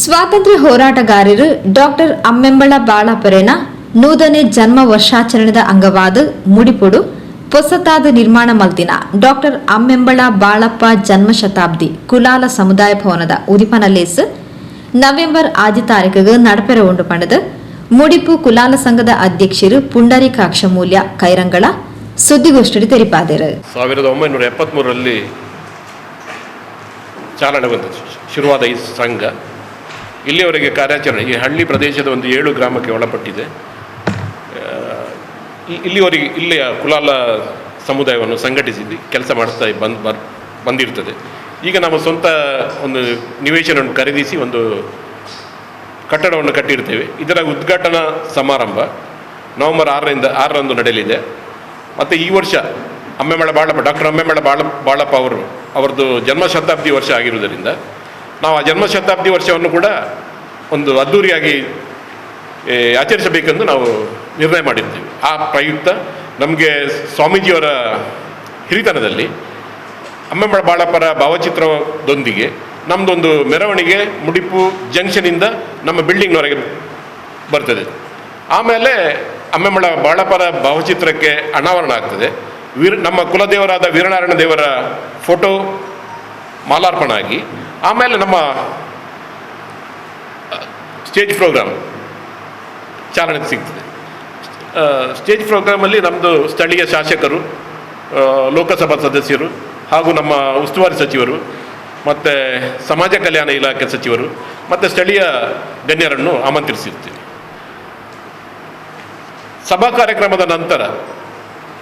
ಸ್ವಾತಂತ್ರ್ಯ ಹೋರಾಟಗಾರರು ಡಾಕ್ಟರ್ ಅಮ್ಮೆಂಬಳ ಬಾಳಪ್ಪರನ ನೂತನೆ ಜನ್ಮ ವರ್ಷಾಚರಣೆದ ಅಂಗವಾದ ಮುಡಿಪುಡು ಹೊಸತಾದ ನಿರ್ಮಾಣ ಮಲ್ತಿನ ಡಾಕ್ಟರ್ ಅಮ್ಮೆಂಬಳ ಬಾಳಪ್ಪ ಜನ್ಮ ಶತಾಬ್ದಿ ಕುಲಾಲ ಸಮುದಾಯ ಭವನದ ಉದಿಪನಲೇಸ್ ನವೆಂಬರ್ 6 ತಾರೀಕಿಗೆ ನಡಪೆರ ಉಂಡು ಪಂಡದ ಮುಡಿಪು ಕುಲಾಲ ಸಂಘದ ಅಧ್ಯಕ್ಷರು ಪುಂಡರೀಕಾಕ್ಷ ಮೂಲ್ಯ ಕೈರಂಗಳ ಸುದ್ದಿಗೋಷ್ಠಿ ತೆರಿಪಾದರು. 1973ರಲ್ಲಿ ಚಾಲನೆ ಬಂದದ್ದು ಶುರುವಾದ ಈ ಸಂಘ ಇಲ್ಲಿಯವರೆಗೆ ಕಾರ್ಯಾಚರಣೆ ಈ ಹಳ್ಳಿ ಪ್ರದೇಶದ ಒಂದು 7 ಗ್ರಾಮಕ್ಕೆ ಒಳಪಟ್ಟಿದೆ. ಇಲ್ಲಿವರೆಗೆ ಇಲ್ಲಿಯ ಕುಲಾಲ ಸಮುದಾಯವನ್ನು ಸಂಘಟಿಸಿ ಕೆಲಸ ಮಾಡ್ತಾ ಬಂದಿರ್ತದೆ. ಈಗ ನಮ್ಮ ಸ್ವಂತ ಒಂದು ನಿವೇಶನವನ್ನು ಖರೀದಿಸಿ ಒಂದು ಕಟ್ಟಡವನ್ನು ಕಟ್ಟಿರ್ತೇವೆ. ಇದರ ಉದ್ಘಾಟನಾ ಸಮಾರಂಭ ನವೆಂಬರ್ 6ರಂದು ನಡೆಯಲಿದೆ. ಮತ್ತು ಈ ವರ್ಷ ಡಾಕ್ಟರ್ ಅಮ್ಮೆಂಬಳ ಬಾಳಪ್ಪ ಅವರದ್ದು ಜನ್ಮ ಶತಾಬ್ದಿ ವರ್ಷ ಆಗಿರುವುದರಿಂದ ನಾವು ಆ ಜನ್ಮ ಶತಾಬ್ದಿ ವರ್ಷವನ್ನು ಕೂಡ ಒಂದು ಅದ್ಧೂರಿಯಾಗಿ ಆಚರಿಸಬೇಕೆಂದು ನಾವು ನಿರ್ಣಯ ಮಾಡಿರ್ತೇವೆ. ಆ ಪ್ರಯುಕ್ತ ನಮಗೆ ಸ್ವಾಮೀಜಿಯವರ ಹಿರಿತನದಲ್ಲಿ ಅಮ್ಮೆಂಬಳ ಬಾಳಪ್ಪರ ಭಾವಚಿತ್ರದೊಂದಿಗೆ ನಮ್ಮದೊಂದು ಮೆರವಣಿಗೆ ಮುಡಿಪು ಜಂಕ್ಷನಿಂದ ನಮ್ಮ ಬಿಲ್ಡಿಂಗ್ನವರೆಗೆ ಬರ್ತದೆ. ಆಮೇಲೆ ಅಮ್ಮೆಂಬಳ ಬಾಳಪ್ಪರ ಭಾವಚಿತ್ರಕ್ಕೆ ಅನಾವರಣ ಆಗ್ತದೆ. ನಮ್ಮ ಕುಲದೇವರಾದ ವೀರನಾರಾಯಣ ದೇವರ ಫೋಟೋ ಮಾಲಾರ್ಪಣ ಆಗಿ ಆಮೇಲೆ ನಮ್ಮ ಸ್ಟೇಜ್ ಪ್ರೋಗ್ರಾಮ್ ಚಾಲನೆ ಸಿಗ್ತದೆ. ಸ್ಟೇಜ್ ಪ್ರೋಗ್ರಾಮಲ್ಲಿ ನಮ್ಮದು ಸ್ಥಳೀಯ ಶಾಸಕರು, ಲೋಕಸಭಾ ಸದಸ್ಯರು ಹಾಗೂ ನಮ್ಮ ಉಸ್ತುವಾರಿ ಸಚಿವರು ಮತ್ತು ಸಮಾಜ ಕಲ್ಯಾಣ ಇಲಾಖೆ ಸಚಿವರು ಮತ್ತು ಸ್ಥಳೀಯ ಗಣ್ಯರನ್ನು ಆಮಂತ್ರಿಸಿರ್ತೀವಿ. ಸಭಾ ಕಾರ್ಯಕ್ರಮದ ನಂತರ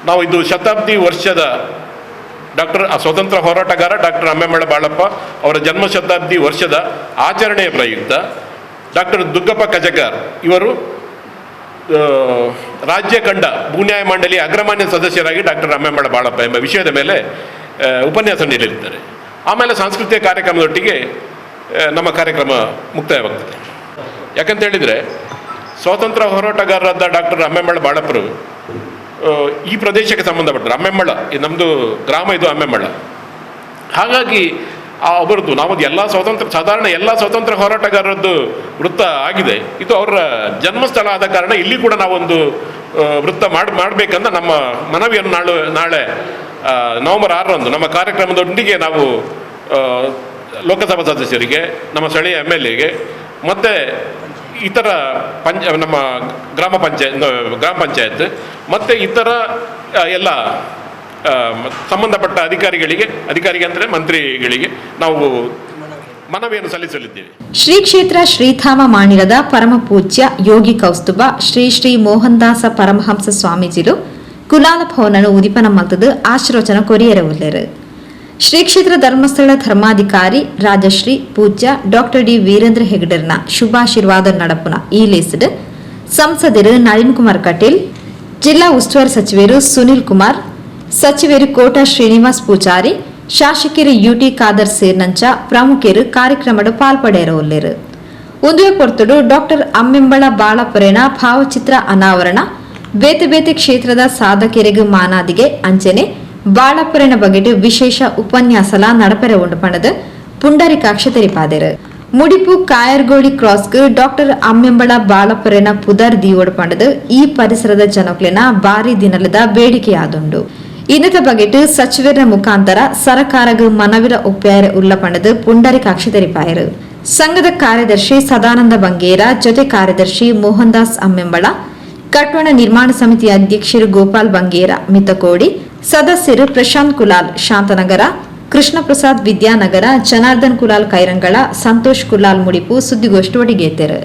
ನಾವು ಇದು ಶತಾಬ್ದಿ ವರ್ಷದ ಸ್ವತಂತ್ರ ಹೋರಾಟಗಾರ ಡಾಕ್ಟರ್ ಅಮ್ಮೆಂಬಳ ಬಾಳಪ್ಪ ಅವರ ಜನ್ಮ ಶತಾಬ್ದಿ ವರ್ಷದ ಆಚರಣೆಯ ಪ್ರಯುಕ್ತ ಡಾಕ್ಟರ್ ದುಗ್ಗಪ್ಪ ಕಜಗಾರ್ ಇವರು ರಾಜ್ಯ ಕಂಡ ಭೂನ್ಯಾಯ ಮಂಡಳಿಯ ಅಗ್ರಮಾನ್ಯ ಸದಸ್ಯರಾಗಿ ಡಾಕ್ಟರ್ ಅಮ್ಮೆಂಬಳ ಬಾಳಪ್ಪ ಎಂಬ ವಿಷಯದ ಮೇಲೆ ಉಪನ್ಯಾಸ ನೀಡಲಿದ್ದಾರೆ. ಆಮೇಲೆ ಸಾಂಸ್ಕೃತಿಕ ಕಾರ್ಯಕ್ರಮದೊಟ್ಟಿಗೆ ನಮ್ಮ ಕಾರ್ಯಕ್ರಮ ಮುಕ್ತಾಯವಾಗ್ತದೆ. ಯಾಕಂತ ಹೇಳಿದರೆ ಸ್ವಾತಂತ್ರ್ಯ ಹೋರಾಟಗಾರರಾದ ಡಾಕ್ಟರ್ ಅಮ್ಮೆಂಬಳ ಬಾಳಪ್ಪರು ಈ ಪ್ರದೇಶಕ್ಕೆ ಸಂಬಂಧಪಟ್ಟರು. ಅಮ್ಮೆಂಬಳ ನಮ್ಮದು ಗ್ರಾಮ ಇದು ಅಮ್ಮೆಂಬಳ. ಹಾಗಾಗಿ ಅವರದ್ದು ನಾವು ಸಾಧಾರಣ ಎಲ್ಲ ಸ್ವಾತಂತ್ರ್ಯ ಹೋರಾಟಗಾರರದ್ದು ವೃತ್ತ ಆಗಿದೆ. ಇದು ಅವರ ಜನ್ಮಸ್ಥಳ ಆದ ಕಾರಣ ಇಲ್ಲಿ ಕೂಡ ನಾವೊಂದು ವೃತ್ತ ಮಾಡಬೇಕಂತ ನಮ್ಮ ಮನವಿಯನ್ನು ನಾಳೆ ನವೆಂಬರ್ 6ರಂದು ನಮ್ಮ ಕಾರ್ಯಕ್ರಮದೊಂದಿಗೆ ನಾವು ಲೋಕಸಭಾ ಸದಸ್ಯರಿಗೆ, ನಮ್ಮ ಸ್ಥಳೀಯ MLAಗೆ ಮತ್ತು ಇತರ ನಮ್ಮ ಗ್ರಾಮ ಪಂಚಾಯತ್ ಮತ್ತು ಇತರ ಎಲ್ಲ ಸಂಬಂಧಪಟ್ಟ ಅಧಿಕಾರಿಗೆ ಅಂದರೆ ಮಂತ್ರಿಗಳಿಗೆ ನಾವು ಮನವಿಯನ್ನು ಸಲ್ಲಿಸಲಿದ್ದೇವೆ. ಶ್ರೀ ಕ್ಷೇತ್ರ ಶ್ರೀಧಾಮ ಮಾಣಿರದ ಪರಮ ಪೂಜ್ಯ ಯೋಗಿ ಕೌಸ್ತುಭ ಶ್ರೀ ಶ್ರೀ ಮೋಹನ್ದಾಸ ಪರಮಹಂಸ ಸ್ವಾಮೀಜಿಲು ಕುಲಾಲ ಭವನನು ಉದಿಪನ ಮಲ್ತದು ಆಶೀರ್ವಚನ ಕೊರಿಯರವುಳ್ಳರು. ಶ್ರೀ ಕ್ಷೇತ್ರ ಧರ್ಮಸ್ಥಳ ಧರ್ಮಾಧಿಕಾರಿ ರಾಜಶ್ರೀ ಪೂಜ್ಯ ಡಾಕ್ಟರ್ ಡಿ ವೀರೇಂದ್ರ ಹೆಗಡರ್ನ ಶುಭಾಶೀರ್ವಾದ ನಡಪುನ ಈ ಲೇಸಿಡ್ ಸಂಸದರು ನಳಿನ್ ಕುಮಾರ್ ಕಟೀಲ್, ಜಿಲ್ಲಾ ಉಸ್ತುವಾರಿ ಸಚಿವರು ಸುನಿಲ್ ಕುಮಾರ್, ಸಚಿವರು ಕೋಟಾ ಶ್ರೀನಿವಾಸ್ ಪೂಜಾರಿ, ಶಾಸಕರು UT ಖಾದರ್ ಸೇರ್ನಂಚ ಪ್ರಮುಖರು ಕಾರ್ಯಕ್ರಮದ ಪಾಲ್ಪಡೆಯರವುಳ್ಳರು. ಉಂದುವೆ ಪೊರ್ತುಡು ಡಾಕ್ಟರ್ ಅಮ್ಮೆಂಬಳ ಬಾಳಪ್ಪರೇನ ಭಾವಚಿತ್ರ ಅನಾವರಣ ಬೇತೆ ಬೇತೆ ಕ್ಷೇತ್ರದ ಸಾಧಕರಿಗೆ ಮಾನಾದಿಗೆ ಅಂಚನೆ ಬಾಳಪ್ಪರನ ಬಗೆಟ್ ವಿಶೇಷ ಉಪನ್ಯಾಸಲ ನಡಪೆರ ಉಂಡು ಪಣದ ಪುಂಡರೀಕಾಕ್ಷ ತೆರಿಪಾದರು. ಮುಡಿಪು ಕಾಯರ್ಗೋಡಿ ಕ್ರಾಸ್ಗೆ ಡಾಕ್ಟರ್ ಅಮ್ಮೆಂಬಳ ಬಾಳಪ್ಪರನ ಪುದರ್ ದೀವೋಡು ಪಂಡದು ಈ ಪರಿಸರದ ಜನಕ್ಲೆನ ಭಾರಿ ದಿನಲದ ಬೇಡಿಕೆಯಾದುಂಡು. ಇನ್ನತ ಬಗೆಟ್ ಸಚಿವರ ಮುಖಾಂತರ ಸರಕಾರಗ ಮನವಿರ ಒಪ್ಪ್ಯಾರ ಉಲ್ಲ ಪಂಡದು ಪುಂಡರೀಕಾಕ್ಷ ತೆರಿಪಾಯರು. ಸಂಘದ ಕಾರ್ಯದರ್ಶಿ ಸದಾನಂದ ಬಂಗೇರ, ಜೊತೆ ಕಾರ್ಯದರ್ಶಿ ಮೋಹನ್ದಾಸ್ ಅಮ್ಮೆಂಬಳ, ಕಟ್ವಣ ನಿರ್ಮಾಣ ಸಮಿತಿ ಅಧ್ಯಕ್ಷರು ಗೋಪಾಲ್ ಬಂಗೇರ ಮಿತಕೋಡಿ, ಸದಸ್ಯರು ಪ್ರಶಾಂತ್ ಕುಲಾಲ್ ಶಾಂತನಗರ, ಕೃಷ್ಣ ಪ್ರಸಾದ್ ವಿದ್ಯಾನಗರ, ಜನಾರ್ದನ್ ಕುಲಾಲ್ ಕೈರಂಗಳ, ಸಂತೋಷ್ ಕುಲಾಲ್ ಮುಡಿಪು ಸುದ್ದಿಗೋಷ್ಠಿ ಒಡಿಗೇತರು.